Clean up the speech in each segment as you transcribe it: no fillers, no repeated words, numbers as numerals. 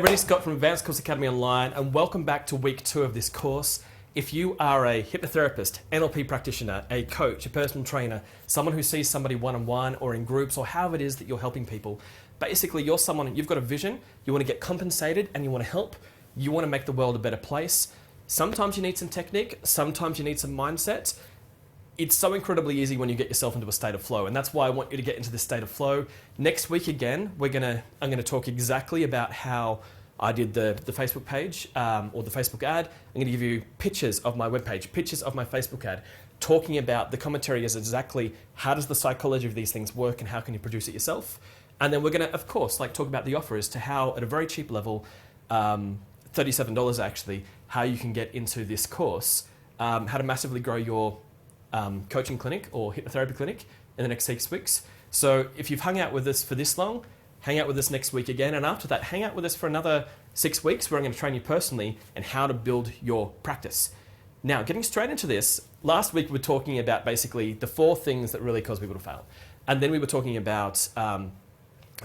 everybody, Scott from Advanced Course Academy Online, and welcome back to week 2 of this course. If you are a hypnotherapist, NLP practitioner, a coach, a personal trainer, someone who sees somebody one-on-one or in groups or however it is that you're helping people, basically you're someone, you've got a vision, you want to get compensated and you want to help, you want to make the world a better place. Sometimes you need some technique, sometimes you need some mindset. It's so incredibly easy when you get yourself into a state of flow, and that's why I want you to get into this state of flow. Next week again, I'm going to talk exactly about how I did the Facebook page or the Facebook ad. I'm going to give you pictures of my webpage, pictures of my Facebook ad, talking about the commentary is exactly how does the psychology of these things work and how can you produce it yourself. And then we're going to, of course, talk about the offer as to how, at a very cheap level, $37 actually, how you can get into this course, how to massively grow your coaching clinic or hypnotherapy clinic in the next 6 weeks. So if you've hung out with us for this long, hang out with us next week again. And after that, hang out with us for another 6 weeks where I'm going to train you personally and how to build your practice. Now, getting straight into this, last week we were talking about basically the 4 things that really cause people to fail. And then we were talking about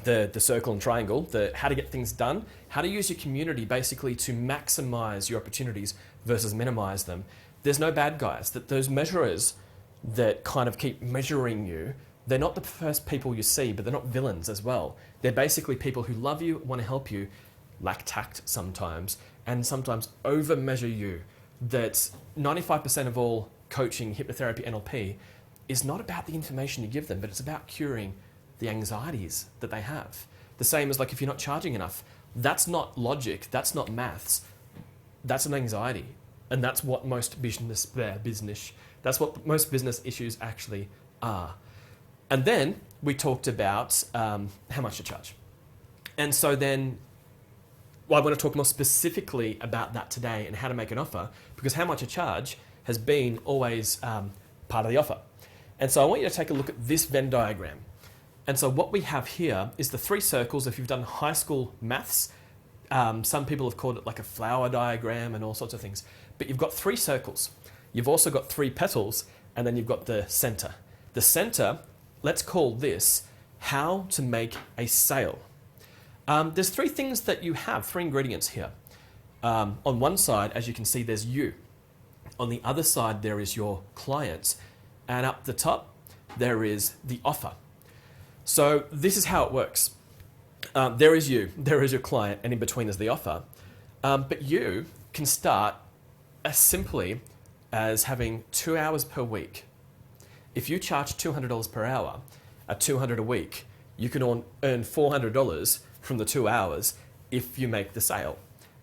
the circle and triangle, how to get things done, how to use your community basically to maximize your opportunities versus minimize them. There's no bad guys. That those measurers that kind of keep measuring you, they're not the first people you see, but they're not villains as well. They're basically people who love you, want to help you, lack tact sometimes, and sometimes over-measure you. That 95% of all coaching, hypnotherapy, NLP is not about the information you give them, but it's about curing the anxieties that they have. The same as if you're not charging enough. That's not logic, that's not maths, that's an anxiety. And that's what most business issues actually are. And then we talked about how much to charge. And so then, I want to talk more specifically about that today and how to make an offer, because how much to charge has been always part of the offer. And so I want you to take a look at this Venn diagram. And so what we have here is the 3 circles. If you've done high school maths, some people have called it like a flower diagram and all sorts of things. But you've got 3 circles. You've also got 3 petals, and then you've got the center. The center, let's call this how to make a sale. There's 3 things that you have, 3 ingredients here. On one side, as you can see, there's you. On the other side, there is your clients. And up the top, there is the offer. So this is how it works. There is you, there is your client, and in between is the offer. But you can start as simply as having 2 hours per week. If you charge $200 per hour at $200 a week, you can earn $400 from the 2 hours if you make the sale.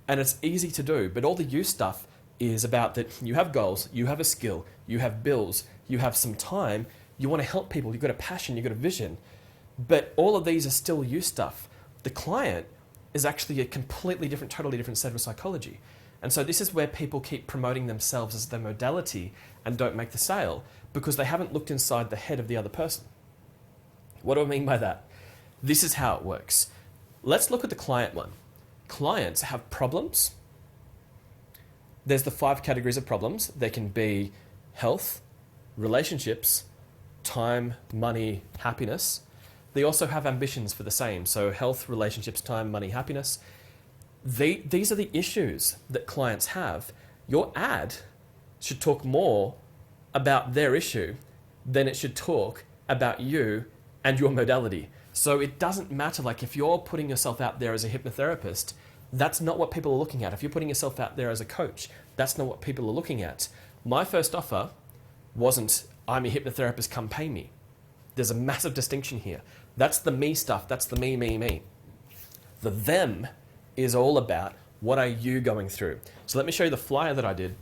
And it's easy to do, but all the you stuff is about that you have goals, you have a skill, you have bills, you have some time, you want to help people, you've got a passion, you've got a vision. But all of these are still you stuff. The client is actually a completely different, totally different set of psychology. And so this is where people keep promoting themselves as their modality and don't make the sale because they haven't looked inside the head of the other person. What do I mean by that? This is how it works. Let's look at the client one. Clients have problems. There's the 5 categories of problems. They can be health, relationships, time, money, happiness. They also have ambitions for the same. So health, relationships, time, money, happiness. These are the issues that clients have. Your ad should talk more about their issue than it should talk about you and your modality. So it doesn't matter, if you're putting yourself out there as a hypnotherapist, that's not what people are looking at. If you're putting yourself out there as a coach, that's not what people are looking at. My first offer wasn't, I'm a hypnotherapist, come pay me. There's a massive distinction here. That's the me stuff. That's the me. The them is all about what are you going through. So let me show you the flyer that I did.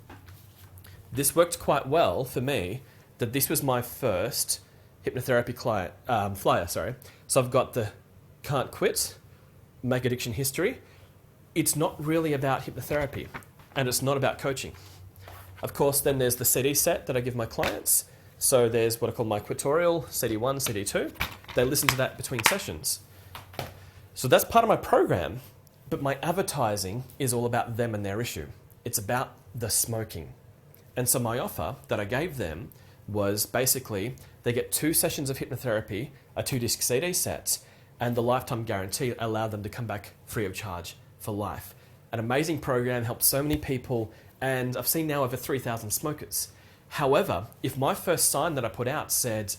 This worked quite well for me, that this was my first hypnotherapy flyer. So I've got the can't quit, make addiction history. It's not really about hypnotherapy, and it's not about coaching. Of course, then there's the CD set that I give my clients. So there's what I call my quitorial, CD1, CD2. They listen to that between sessions. So that's part of my program, but my advertising is all about them and their issue. It's about the smoking. And so my offer that I gave them was basically they get 2 sessions of hypnotherapy, a 2-disc CD set, and the lifetime guarantee allowed them to come back free of charge for Life. An amazing program, helped so many people, and I've seen now over 3,000 smokers. However, if my first sign that I put out said,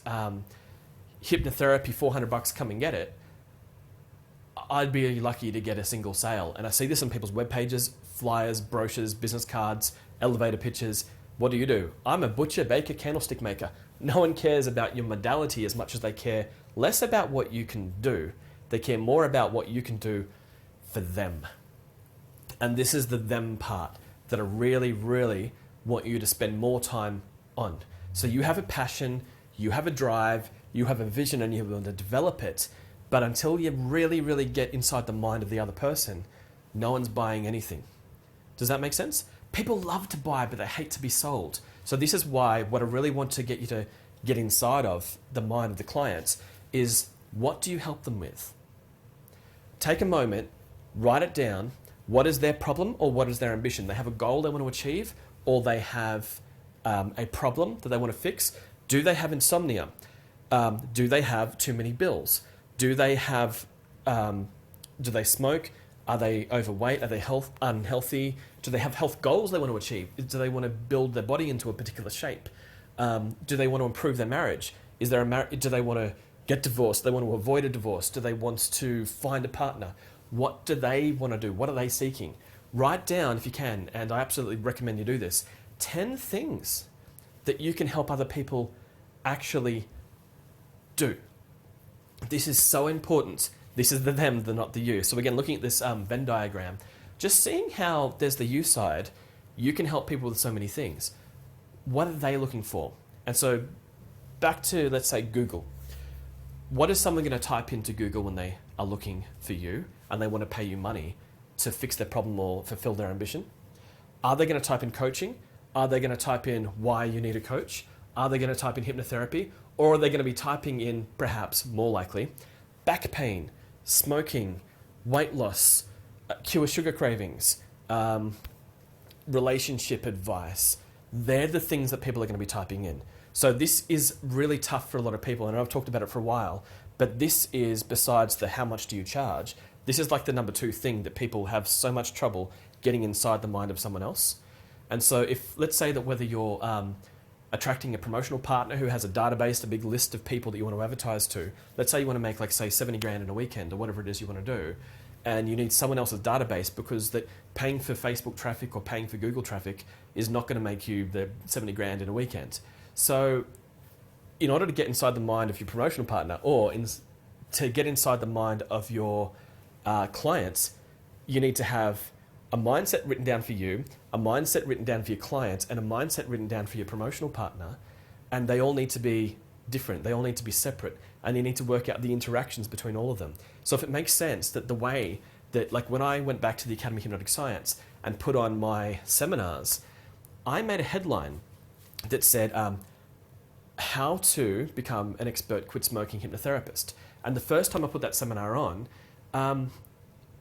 hypnotherapy, $400, come and get it, I'd be lucky to get a single sale. And I see this on people's web pages, flyers, brochures, business cards, elevator pitches. What do? I'm a butcher, baker, candlestick maker. No one cares about your modality as much as they care less about what you can do. They care more about what you can do for them. And this is the them part that I really, really want you to spend more time on. So you have a passion, you have a drive, you have a vision, and you want to develop it. But until you really, really get inside the mind of the other person, no one's buying anything. Does that make sense? People love to buy, but they hate to be sold. So this is why what I really want to get you to get inside of the mind of the clients is, what do you help them with? Take a moment, write it down. What is their problem or what is their ambition? They have a goal they want to achieve, or they have a problem that they want to fix. Do they have insomnia? Do they have too many bills? Do they have? Do they smoke? Are they overweight? Are they unhealthy? Do they have health goals they want to achieve? Do they want to build their body into a particular shape? Do they want to improve their marriage? Is there do they want to get divorced? Do they want to avoid a divorce? Do they want to find a partner? What do they want to do? What are they seeking? Write down, if you can, and I absolutely recommend you do this, 10 things that you can help other people actually do. This is so important. This is the them, the not the you. So again, looking at this Venn diagram, just seeing how there's the you side, you can help people with so many things. What are they looking for? And so back to, let's say, Google. What is someone going to type into Google when they are looking for you and they want to pay you money to fix their problem or fulfill their ambition? Are they going to type in coaching? Are they going to type in why you need a coach? Are they going to type in hypnotherapy? Or are they going to be typing in, perhaps more likely, back pain, smoking, weight loss, cure sugar cravings, relationship advice? They're the things that people are going to be typing in. So this is really tough for a lot of people, and I've talked about it for a while, but this is, besides the how much do you charge, this is like the number 2 thing that people have so much trouble getting inside the mind of someone else. And so if, let's say that whether you're attracting a promotional partner who has a database, a big list of people that you want to advertise to, let's say you want to make, like, say, 70 grand in a weekend or whatever it is you want to do, and you need someone else's database because that paying for Facebook traffic or paying for Google traffic is not going to make you the 70 grand in a weekend. So in order to get inside the mind of your promotional partner, or to get inside the mind of your clients, you need to have a mindset written down for you, a mindset written down for your client, and a mindset written down for your promotional partner. And they all need to be different. They all need to be separate. And you need to work out the interactions between all of them. So if it makes sense that the way that, like when I went back to the Academy of Hypnotic Science and put on my seminars, I made a headline that said, how to become an expert quit smoking hypnotherapist. And the first time I put that seminar on,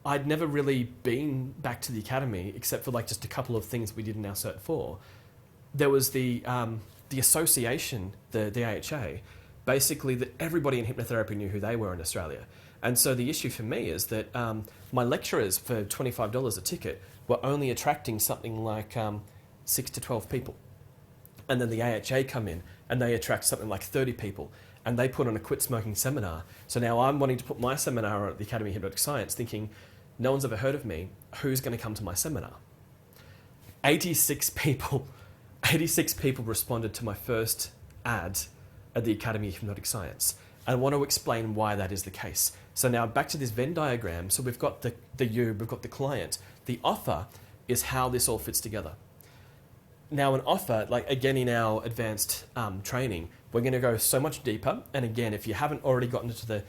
I'd never really been back to the Academy except for like just a couple of things we did in our Cert 4. There was the association, the AHA, basically that everybody in hypnotherapy knew who they were in Australia. And so the issue for me is that my lecturers for $25 a ticket were only attracting something like 6 to 12 people. And then the AHA come in and they attract something like 30 people and they put on a quit smoking seminar. So now I'm wanting to put my seminar at the Academy of Hypnotic Science thinking, no one's ever heard of me, who's going to come to my seminar? 86 people responded to my first ad at the Academy of Hypnotic Science. And I want to explain why that is the case. So now back to this Venn diagram. So we've got the you, we've got the client. The offer is how this all fits together. Now an offer, like again in our advanced training, we're going to go so much deeper. And again, if you haven't already gotten into the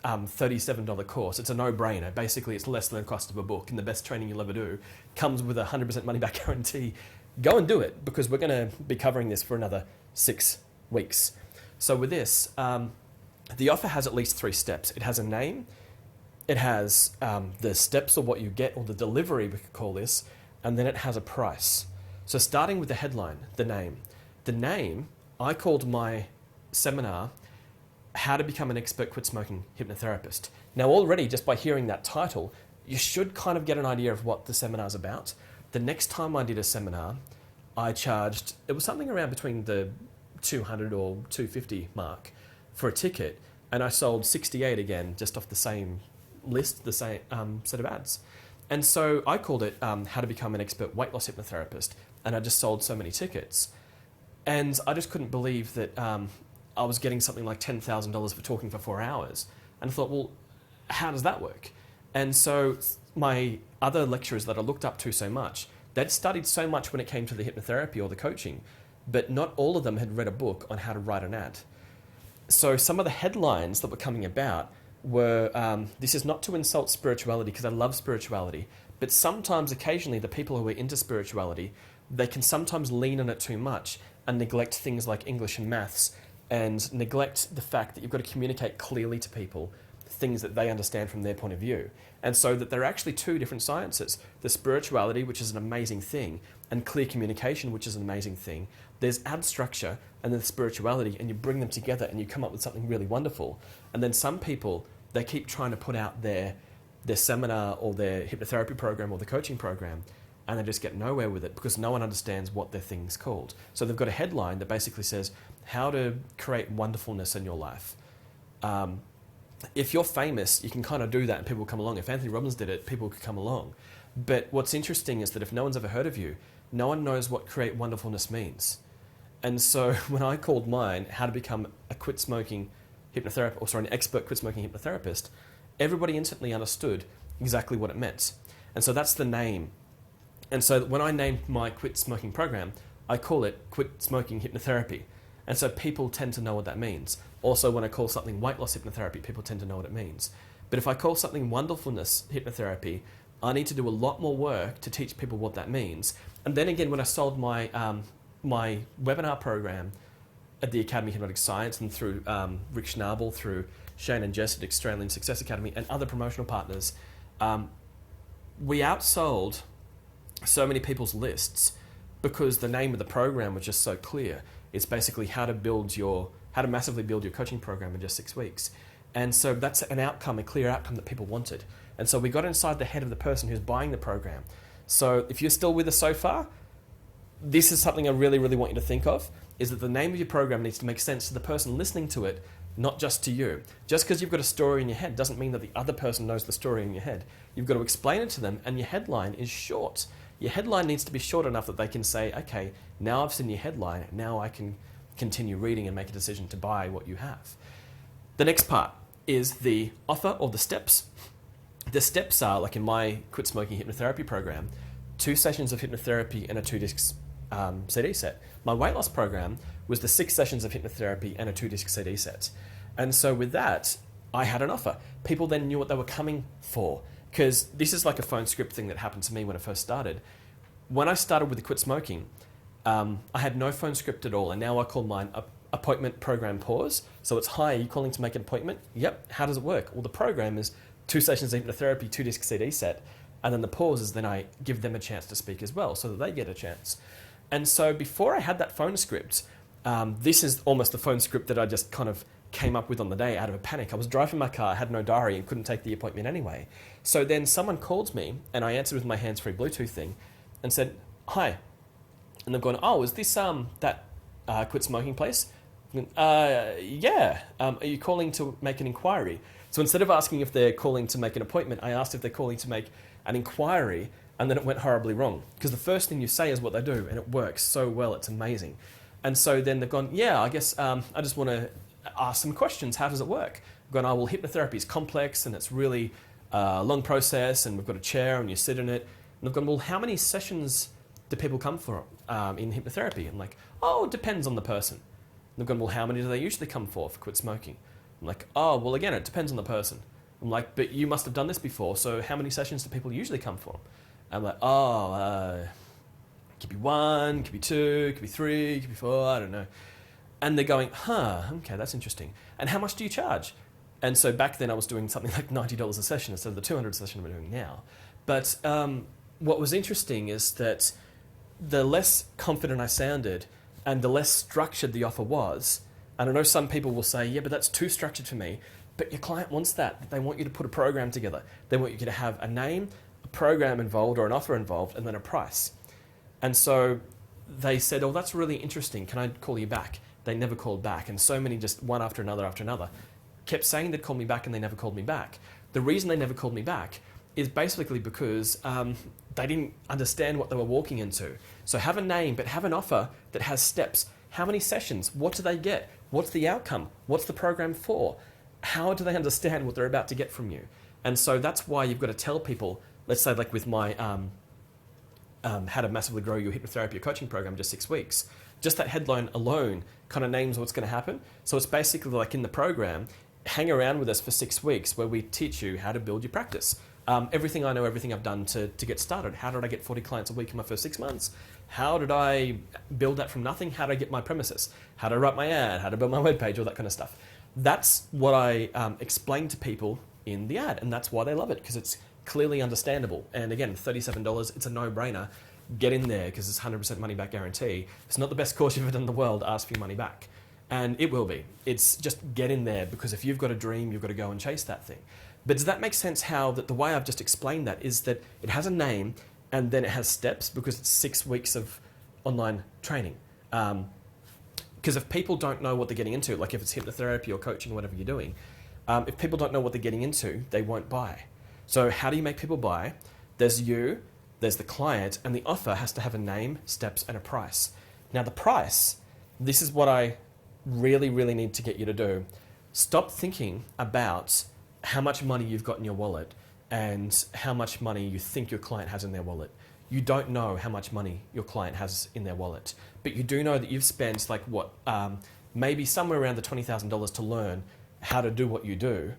$37 course, it's a no-brainer. Basically, it's less than the cost of a book, and the best training you'll ever do comes with a 100% money-back guarantee. Go and do it, because we're going to be covering this for another 6 weeks. So with this, the offer has at least 3 steps. It has a name, it has the steps of what you get, or the delivery, we could call this, and then it has a price. So starting with the headline, the name. The name, I called my seminar, How to Become an Expert Quit Smoking Hypnotherapist. Now already, just by hearing that title, you should kind of get an idea of what the seminar's about. The next time I did a seminar, I charged, it was something around between the 200 or 250 mark for a ticket, and I sold 68 again, just off the same list, the same set of ads. And so I called it How to Become an Expert Weight Loss Hypnotherapist, and I just sold so many tickets. And I just couldn't believe that I was getting something like $10,000 for talking for 4 hours. And I thought, well, how does that work? And so my other lecturers that I looked up to so much, they'd studied so much when it came to the hypnotherapy or the coaching, but not all of them had read a book on how to write an ad. So some of the headlines that were coming about were, this is not to insult spirituality, because I love spirituality, but sometimes, occasionally, the people who are into spirituality, they can sometimes lean on it too much and neglect things like English and maths, and neglect the fact that you've got to communicate clearly to people things that they understand from their point of view. And so that there are actually two different sciences. The spirituality, which is an amazing thing, and clear communication, which is an amazing thing. There's ad structure and then the spirituality, and you bring them together and you come up with something really wonderful. And then some people, they keep trying to put out their seminar or their hypnotherapy program or the coaching program, and they just get nowhere with it because no one understands what their thing's called. So they've got a headline that basically says, how to create wonderfulness in your life. If you're famous, you can kind of do that and people will come along. If Anthony Robbins did it, people could come along. But what's interesting is that if no one's ever heard of you, no one knows what create wonderfulness means. And so when I called mine How to Become a Quit Smoking Hypnotherapist, or sorry, an Expert Quit Smoking Hypnotherapist, everybody instantly understood exactly what it meant. And so that's the name. And so when I named my quit smoking program, I call it Quit Smoking Hypnotherapy. And so people tend to know what that means. Also, when I call something weight loss hypnotherapy, people tend to know what it means. But if I call something wonderfulness hypnotherapy, I need to do a lot more work to teach people what that means. And then again, when I sold my my webinar program at the Academy of Hypnotic Science and through Rick Schnabel, through Shane and Jess at Australian Success Academy and other promotional partners, we outsold so many people's lists because the name of the program was just so clear. It's basically how to massively build your coaching program in just 6 weeks. And so that's an outcome, a clear outcome that people wanted. And so we got inside the head of the person who's buying the program. So if you're still with us so far, this is something I really, really want you to think of, is that the name of your program needs to make sense to the person listening to it, not just to you. Just because you've got a story in your head doesn't mean that the other person knows the story in your head. You've got to explain it to them, and your headline is short. Your headline needs to be short enough that they can say, okay, now I've seen your headline, now I can continue reading and make a decision to buy what you have. The next part is the offer or the steps. The steps are, like in my Quit Smoking Hypnotherapy program, 2 sessions of hypnotherapy and a 2-disc CD set. My weight loss program was the 6 sessions of hypnotherapy and a 2-disc CD set. And so with that, I had an offer. People then knew what they were coming for, because this is like a phone script thing that happened to me when I first started. When I started with the Quit Smoking, I had no phone script at all, and now I call mine appointment program pause. So it's, hi, are you calling to make an appointment? Yep. How does it work? Well, the program is 2 sessions of hypnotherapy, 2-disc CD set, and then the pause is then I give them a chance to speak as well, so that they get a chance. And so before I had that phone script, this is almost the phone script that I just kind of came up with on the day out of a panic. I was driving my car, I had no diary, and couldn't take the appointment anyway. So then someone called me, and I answered with my hands-free Bluetooth thing, and said, hi. And they've gone, oh, is this that quit smoking place? Yeah. Are you calling to make an inquiry? So instead of asking if they're calling to make an appointment, I asked if they're calling to make an inquiry, and then it went horribly wrong. Because the first thing you say is what they do, and it works so well, it's amazing. And so then they've gone, yeah, I guess I just want to ask some questions. How does it work? I've gone, oh, well, hypnotherapy is complex, and it's really a long process, and we've got a chair, and you sit in it. And they've gone, well, how many sessions do people come for in hypnotherapy? I'm like, oh, it depends on the person. And they've gone, well, how many do they usually come for quit smoking? I'm like, oh, well, again, it depends on the person. I'm like, but you must have done this before, so how many sessions do people usually come for? I'm like, oh, it could be 1, it could be 2, it could be 3, it could be 4, I don't know. And they're going, huh, okay, that's interesting. And how much do you charge? And so back then I was doing something like $90 a session instead of the $200 session I'm doing now. But what was interesting is that the less confident I sounded and the less structured the offer was, and I know some people will say, yeah, but that's too structured for me. But your client wants that. They want you to put a program together. They want you to have a name, a program involved, or an offer involved, and then a price. And so they said, oh, that's really interesting. Can I call you back? They never called back. And so many, just one after another, kept saying they'd call me back, and they never called me back. The reason they never called me back is basically because they didn't understand what they were walking into. So have a name, but have an offer that has steps. How many sessions? What do they get? What's the outcome? What's the program for? How do they understand what they're about to get from you? And so that's why you've got to tell people, let's say like with my How to Massively Grow Your Hypnotherapy or Coaching Program, just 6 weeks, just that headline alone kind of names what's going to happen. So it's basically like in the program, hang around with us for 6 weeks where we teach you how to build your practice. Everything I know, everything I've done to get started. How did I get 40 clients a week in my first 6 months? How did I build that from nothing? How did I get my premises? How to write my ad? How to build my webpage? All that kind of stuff. That's what I explain to people in the ad, and that's why they love it, because it's clearly understandable. And again, $37, it's a no-brainer. Get in there, because it's 100% money back guarantee. It's not the best course you've ever done in the world. Ask for your money back. And it will be. It's just get in there, because if you've got a dream, you've got to go and chase that thing. But does that make sense how that the way I've just explained that is that it has a name and then it has steps, because it's 6 weeks of online training. Because if people don't know what they're getting into, like if it's hypnotherapy or coaching or whatever you're doing, if people don't know what they're getting into, they won't buy. So how do you make people buy? There's you, there's the client, and the offer has to have a name, steps, and a price. Now the price, this is what I really, really need to get you to do. Stop thinking about how much money you've got in your wallet and how much money you think your client has in their wallet. You don't know how much money your client has in their wallet, but you do know that you've spent like maybe somewhere around the $20,000 to learn how to do what you do.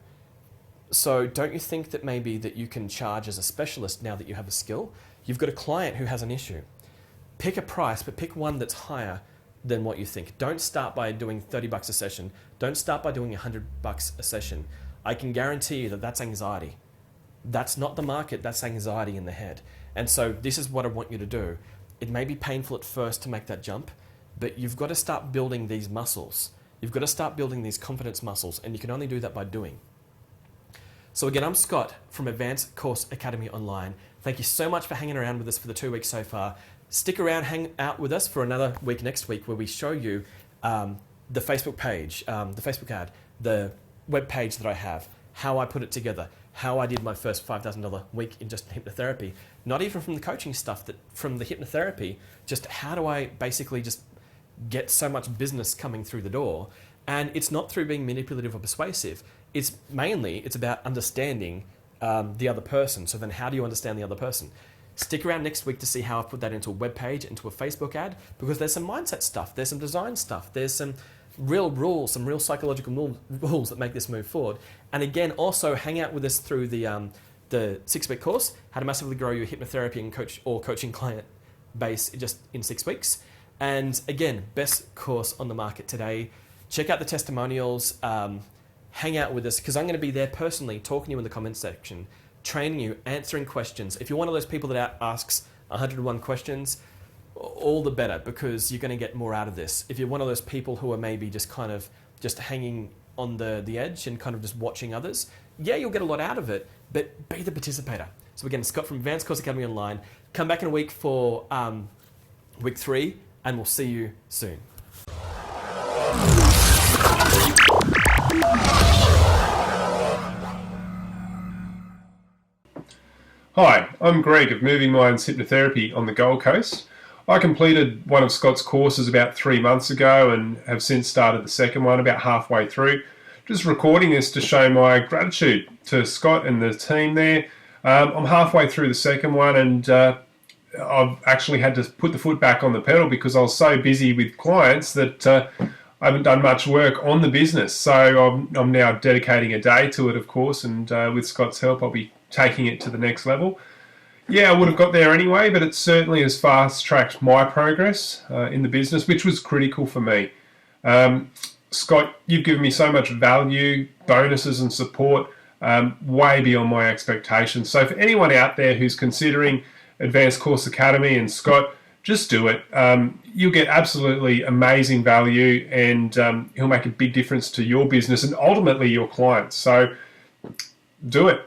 So don't you think that maybe that you can charge as a specialist now that you have a skill? You've got a client who has an issue. Pick a price, but pick one that's higher than what you think. Don't start by doing $30 a session. Don't start by doing $100 a session. I can guarantee you that that's anxiety. That's not the market, that's anxiety in the head. And so this is what I want you to do. It may be painful at first to make that jump, but you've got to start building these muscles. You've got to start building these confidence muscles, and you can only do that by doing. So again, I'm Scott from Advanced Course Academy Online. Thank you so much for hanging around with us for the 2 weeks so far. Stick around, hang out with us for another week next week, where we show you the Facebook page, the Facebook ad, the web page that I have, how I put it together, how I did my first $5,000 week in just hypnotherapy. Not even from the coaching stuff, that from the hypnotherapy, just how do I basically just get so much business coming through the door. And it's not through being manipulative or persuasive. It's about understanding the other person. So then how do you understand the other person? Stick around next week to see how I put that into a web page, into a Facebook ad, because there's some mindset stuff, there's some design stuff, there's some real rules, some real psychological rules that make this move forward. And again, also hang out with us through the 6-week course, How to Massively Grow Your Hypnotherapy and Coaching Client Base just in 6 weeks. And again, best course on the market today. Check out the testimonials, hang out with us, because I'm going to be there personally talking to you in the comments section, training you, answering questions. If you're one of those people that asks 101 questions, all the better, because you're going to get more out of this. If you're one of those people who are maybe just kind of just hanging on the edge and kind of just watching others, yeah, you'll get a lot out of it, but be the participator. So again, Scott from Advanced Course Academy Online. Come back in a week for week 3, and we'll see you soon. Hi, I'm Greg of Moving Minds Hypnotherapy on the Gold Coast. I completed one of Scott's courses about 3 months ago and have since started the second one about halfway through. Just recording this to show my gratitude to Scott and the team there. I'm halfway through the second one, and I've actually had to put the foot back on the pedal because I was so busy with clients that I haven't done much work on the business. So I'm now dedicating a day to it, of course, and with Scott's help I'll be taking it to the next level. Yeah, I would have got there anyway, but it certainly has fast-tracked my progress in the business, which was critical for me. Scott, you've given me so much value, bonuses and support, way beyond my expectations. So for anyone out there who's considering Advanced Course Academy and Scott, just do it. You'll get absolutely amazing value, and he'll make a big difference to your business and ultimately your clients. So do it.